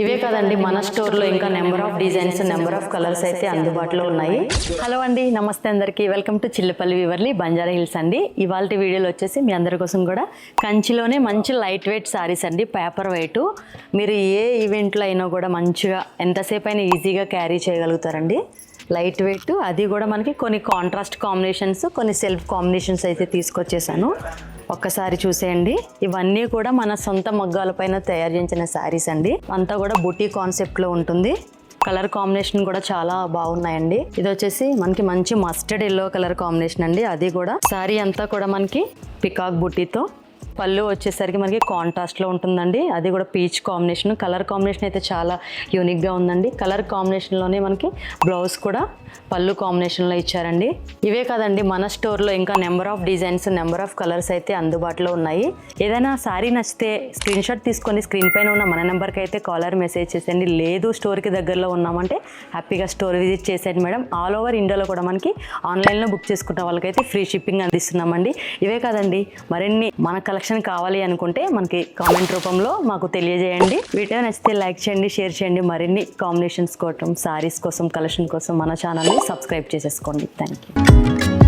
ఇవే కదండి మన స్టోర్లో ఇంకా number of designs number of colours అయితే అందుబాటులో ఉన్నాయి. హలో అండి, నమస్తే అందరికీ. వెల్కమ్ టు చిల్లపల్లి వివర్లీ బంజారా హిల్స్ అండి. ఇవాళ వీడియోలో వచ్చేసి మీ అందరి కోసం కూడా కంచిలోనే మంచి లైట్ వెయిట్ సారీస్ అండి, పేపర్ వెయిట్. మీరు ఏ ఈవెంట్లో అయినా కూడా మంచిగా ఎంతసేపు అయినా ఈజీగా క్యారీ చేయగలుగుతారండి. లైట్ వెయిట్, అది కూడా మనకి కొన్ని కాంట్రాస్ట్ కాంబినేషన్స్, కొన్ని సెల్ఫ్ కాంబినేషన్స్ అయితే తీసుకొచ్చేసాను. ఒక్కసారి చూసేయండి. ఇవన్నీ కూడా మన సొంత మగ్గాలపైన తయారు చేసిన శారీస్ అండి. అంతా కూడా బుటీ కాన్సెప్ట్లో ఉంటుంది. కలర్ కాంబినేషన్ కూడా చాలా బాగున్నాయండి. ఇది వచ్చేసి మనకి మంచి మస్టర్డ్ ఎల్లో కలర్ కాంబినేషన్ అండి. అది కూడా శారీ అంతా కూడా మనకి పికాక్ బుటీతో, పళ్ళు వచ్చేసరికి మనకి కాంట్రాస్ట్లో ఉంటుందండి. అది కూడా పీచ్ కాంబినేషన్. కలర్ కాంబినేషన్ అయితే చాలా యూనిక్గా ఉందండి. కలర్ కాంబినేషన్లోనే మనకి బ్లౌజ్ కూడా పళ్ళు కాంబినేషన్లో ఇచ్చారండి. ఇవే కదండి మన స్టోర్లో ఇంకా number of designs number of colours అయితే అందుబాటులో ఉన్నాయి. ఏదైనా శారీ నచ్చితే స్క్రీన్ షాట్ తీసుకొని స్క్రీన్ పైన ఉన్న మన నెంబర్కి అయితే కాలర్ మెసేజ్ చేసేయండి. లేదు స్టోర్కి దగ్గరలో ఉన్నామంటే హ్యాపీగా స్టోర్ విజిట్ చేసేయండి మేడం. ఆల్ ఓవర్ ఇండియాలో కూడా మనకి ఆన్లైన్లో బుక్ చేసుకున్న వాళ్ళకైతే ఫ్రీ షిప్పింగ్ అందిస్తున్నామండి. ఇవే కదండి, మరిన్ని మన కలెక్షన్ కావాలి అనుకుంటే మనకి కామెంట్ రూపంలో మాకు తెలియజేయండి. వీడియో నచ్చితే లైక్ చేయండి, షేర్ చేయండి. మరిన్ని కాంబినేషన్స్ కోసం, సారీస్ కోసం, కలెక్షన్ కోసం మన ఛానల్ని సబ్స్క్రైబ్ చేసేసుకోండి. Thank you.